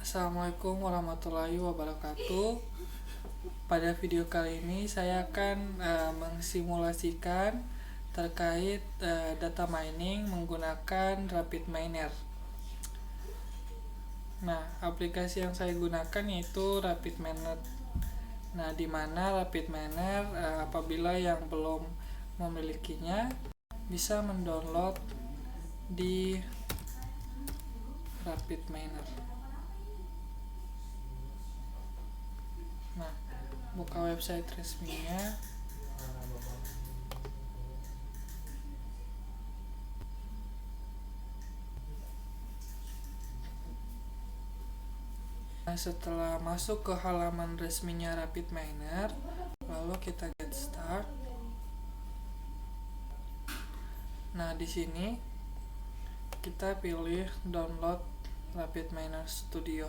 Assalamualaikum warahmatullahi wabarakatuh. Pada video kali ini saya akan mengsimulasikan terkait data mining menggunakan RapidMiner. Nah, aplikasi yang saya gunakan yaitu RapidMiner. Nah, di mana RapidMiner apabila yang belum memilikinya bisa mendownload di RapidMiner. Nah, buka website resminya. Nah, setelah masuk ke halaman resminya RapidMiner, lalu kita get start. Nah, di sini kita pilih download RapidMiner Studio.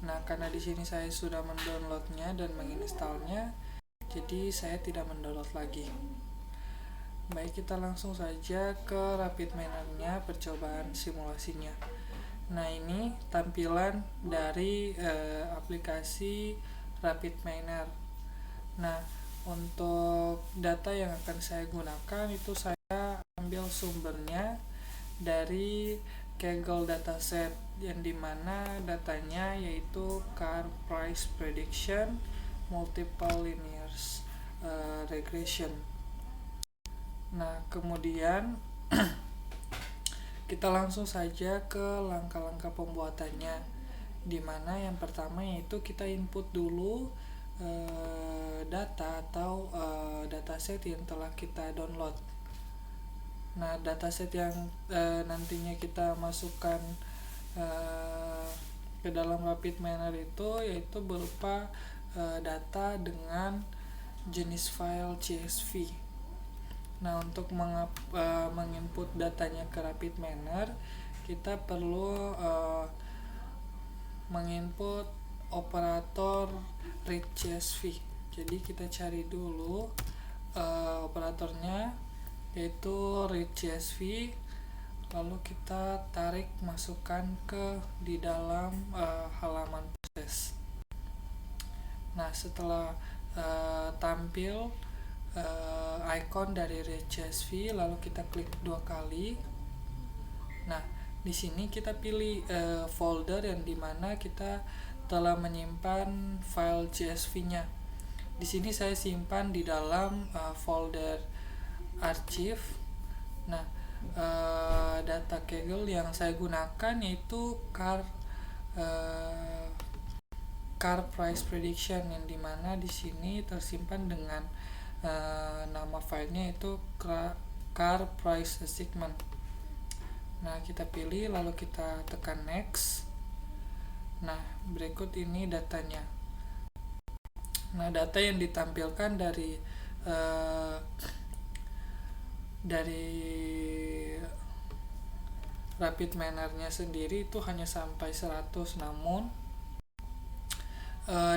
Nah, karena di sini saya sudah mendownloadnya dan menginstalnya, jadi saya tidak mendownload lagi. Baik, kita langsung saja ke RapidMiner-nya, percobaan simulasinya. Nah, ini tampilan dari aplikasi RapidMiner. Nah, untuk data yang akan saya gunakan itu saya ambil sumbernya dari Kaggle dataset, yang dimana datanya yaitu car price prediction multiple linear regression. Nah, kemudian kita langsung saja ke langkah-langkah pembuatannya, dimana yang pertama yaitu kita input dulu data atau dataset yang telah kita download. Nah, dataset yang nantinya kita masukkan ke dalam RapidMiner itu yaitu berupa data dengan jenis file CSV. Nah, untuk menginput datanya ke RapidMiner, kita perlu menginput operator read CSV. Jadi kita cari dulu operatornya yaitu read CSV, lalu kita tarik masukkan ke di dalam halaman proses. Nah, setelah tampil icon dari read CSV, lalu kita klik 2 kali. Nah, di sini kita pilih folder yang dimana kita telah menyimpan file CSV-nya. Di sini saya simpan di dalam folder archive. Nah, data Kaggle yang saya gunakan yaitu car price prediction, yang dimana di sini tersimpan dengan nama filenya itu car price segment. Nah, kita pilih lalu kita tekan next. Nah, berikut ini datanya. Nah, data yang ditampilkan dari RapidMiner-nya sendiri itu hanya sampai 100, namun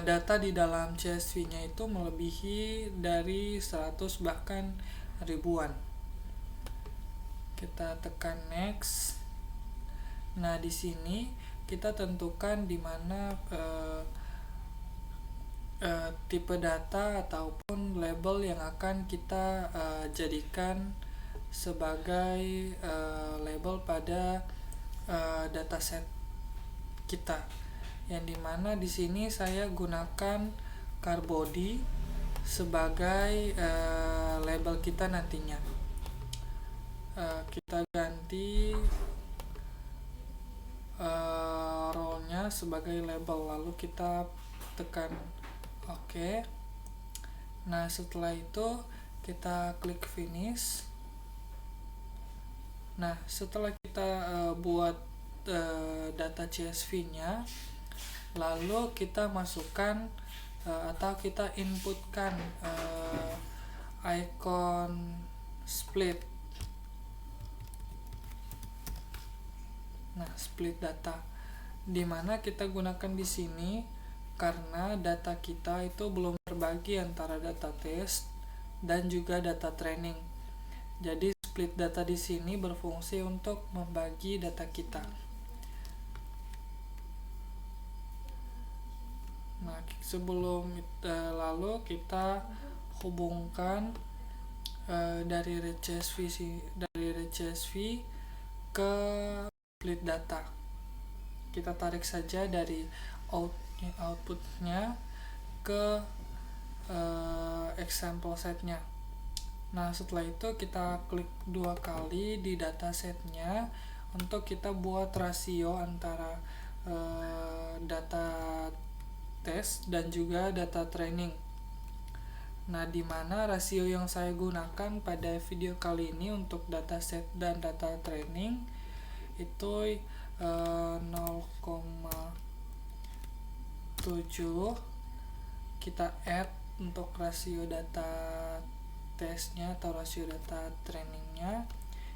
data di dalam CSV-nya itu melebihi dari 100 bahkan ribuan. Kita tekan next. Nah, di sini kita tentukan di mana tipe data ataupun label yang akan kita jadikan sebagai label pada dataset kita, yang dimana di sini saya gunakan car body sebagai label kita nantinya. Kita ganti role-nya sebagai label, lalu kita tekan OK. Nah, setelah itu kita klik finish. Nah, setelah kita buat data CSV-nya, lalu kita masukkan atau kita inputkan icon split. Nah, split data, dimana kita gunakan di sini karena data kita itu belum terbagi antara data test dan juga data training. Jadi split data di sini berfungsi untuk membagi data kita. Nah, lalu kita hubungkan dari RCSV ke split data. Kita tarik saja dari outputnya ke example setnya. Nah, setelah itu kita klik 2 kali di datasetnya untuk kita buat rasio antara data tes dan juga data training. Nah, di mana rasio yang saya gunakan pada video kali ini untuk dataset dan data training itu 0,7 kita add untuk rasio data tesnya atau rasio data trainingnya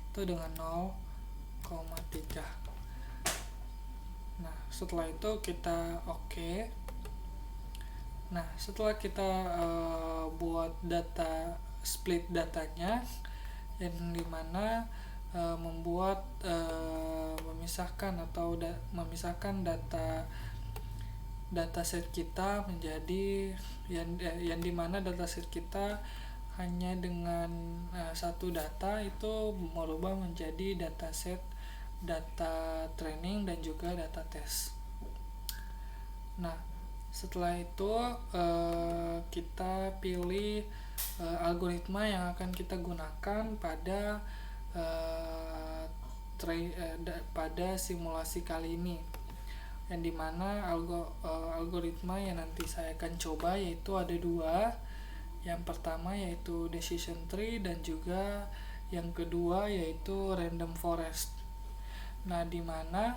itu dengan 0,3. Nah, setelah itu kita oke. Nah, setelah kita buat data split datanya yang dimana memisahkan dataset kita menjadi yang dimana dataset kita hanya dengan satu data itu merubah menjadi dataset data training dan juga data tes. Nah, setelah itu kita pilih algoritma yang akan kita gunakan pada pada simulasi kali ini, yang dimana algoritma yang nanti saya akan coba yaitu ada 2. Yang pertama yaitu decision tree dan juga yang kedua yaitu random forest. Nah, dimana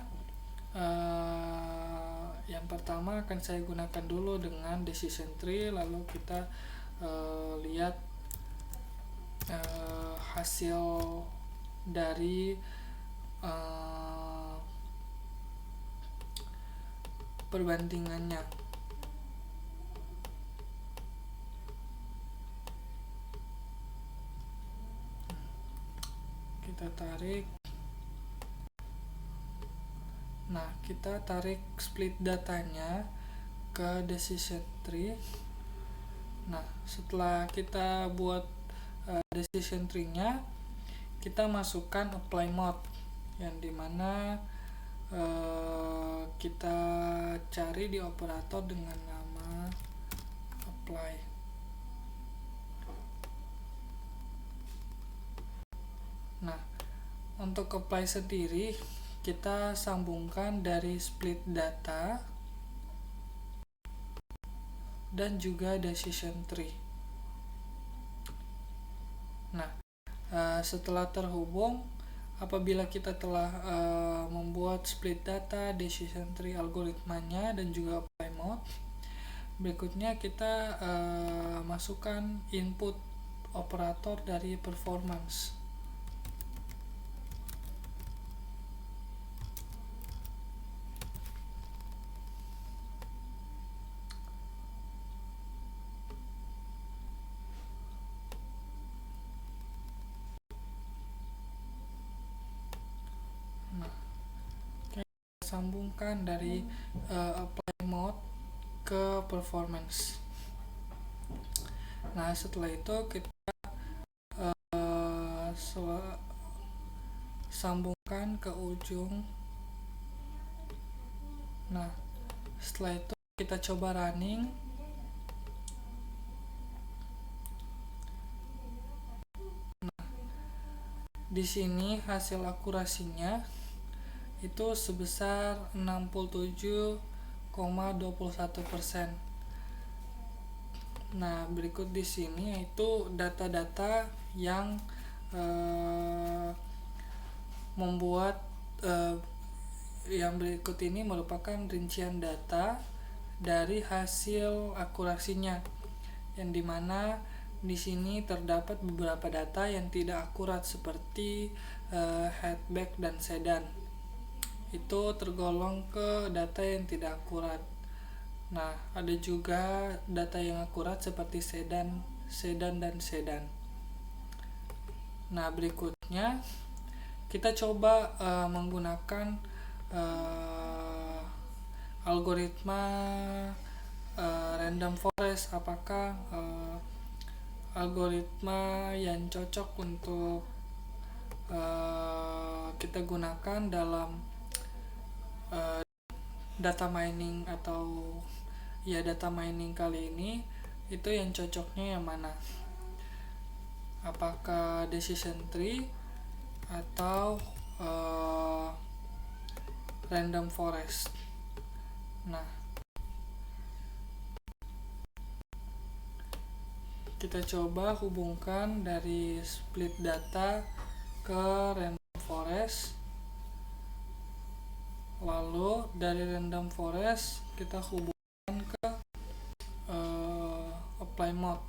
yang pertama akan saya gunakan dulu dengan decision tree, lalu kita lihat hasil dari perbandingannya. Kita tarik. Nah, kita tarik split datanya ke decision tree. Nah, setelah kita buat decision tree-nya, kita masukkan apply mode yang dimana kita cari di operator dengan nama apply. Nah, untuk apply sendiri kita sambungkan dari split data dan juga decision tree. Nah, setelah terhubung, apabila kita telah membuat split data, decision tree, algoritmanya dan juga apply mode, berikutnya kita masukkan input operator dari performance. Sambungkan dari apply mode ke performance. Nah, setelah itu kita sambungkan ke ujung. Nah, setelah itu kita coba running. Nah, di sini hasil akurasinya itu sebesar 67,21%. Nah, berikut di sini yaitu data-data yang membuat yang berikut ini merupakan rincian data dari hasil akurasinya, yang dimana di sini terdapat beberapa data yang tidak akurat seperti hatchback dan sedan. Itu tergolong ke data yang tidak akurat. Nah, ada juga data yang akurat seperti sedan dan sedan. Nah, berikutnya kita coba menggunakan algoritma random forest, apakah algoritma yang cocok untuk kita gunakan dalam data mining atau data mining kali ini, itu yang cocoknya yang mana, apakah decision tree atau random forest. Nah, kita coba hubungkan dari split data ke random forest, lalu dari random forest kita hubungkan ke apply mode.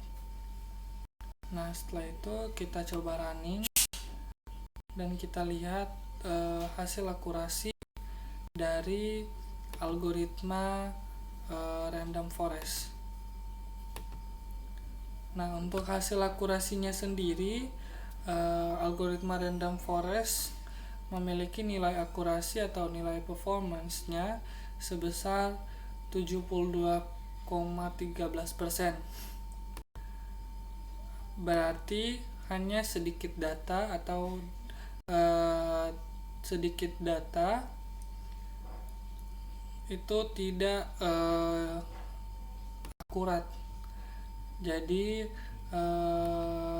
Nah, setelah itu kita coba running dan kita lihat hasil akurasi dari algoritma random forest. Nah, untuk hasil akurasinya sendiri, algoritma random forest memiliki nilai akurasi atau nilai performance-nya sebesar 72,13%. Berarti hanya sedikit data atau sedikit data itu tidak akurat. Jadi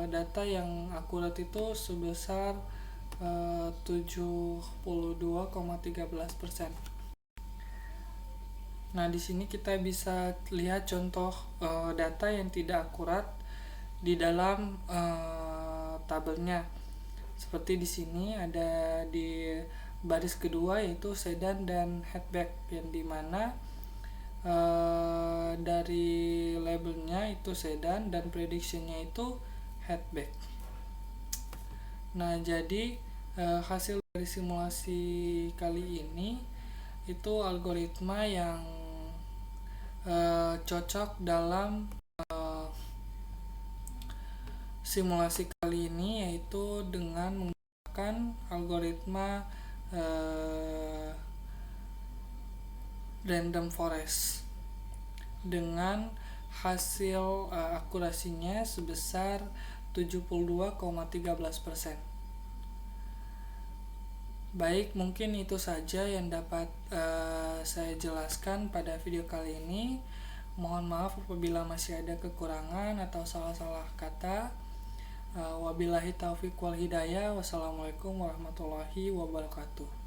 data yang akurat itu sebesar 72,13%. Nah, di sini kita bisa lihat contoh data yang tidak akurat di dalam tabelnya. Seperti di sini ada di baris kedua yaitu sedan dan hatchback, yang dimana dari labelnya itu sedan dan prediksinya itu hatchback. Nah, jadi hasil dari simulasi kali ini itu algoritma yang cocok dalam simulasi kali ini, yaitu dengan menggunakan algoritma random forest dengan hasil akurasinya sebesar 72,13%. Baik, mungkin itu saja yang dapat saya jelaskan pada video kali ini. Mohon maaf apabila masih ada kekurangan atau salah-salah kata. Wabillahi taufiq wal hidayah. Wassalamualaikum warahmatullahi wabarakatuh.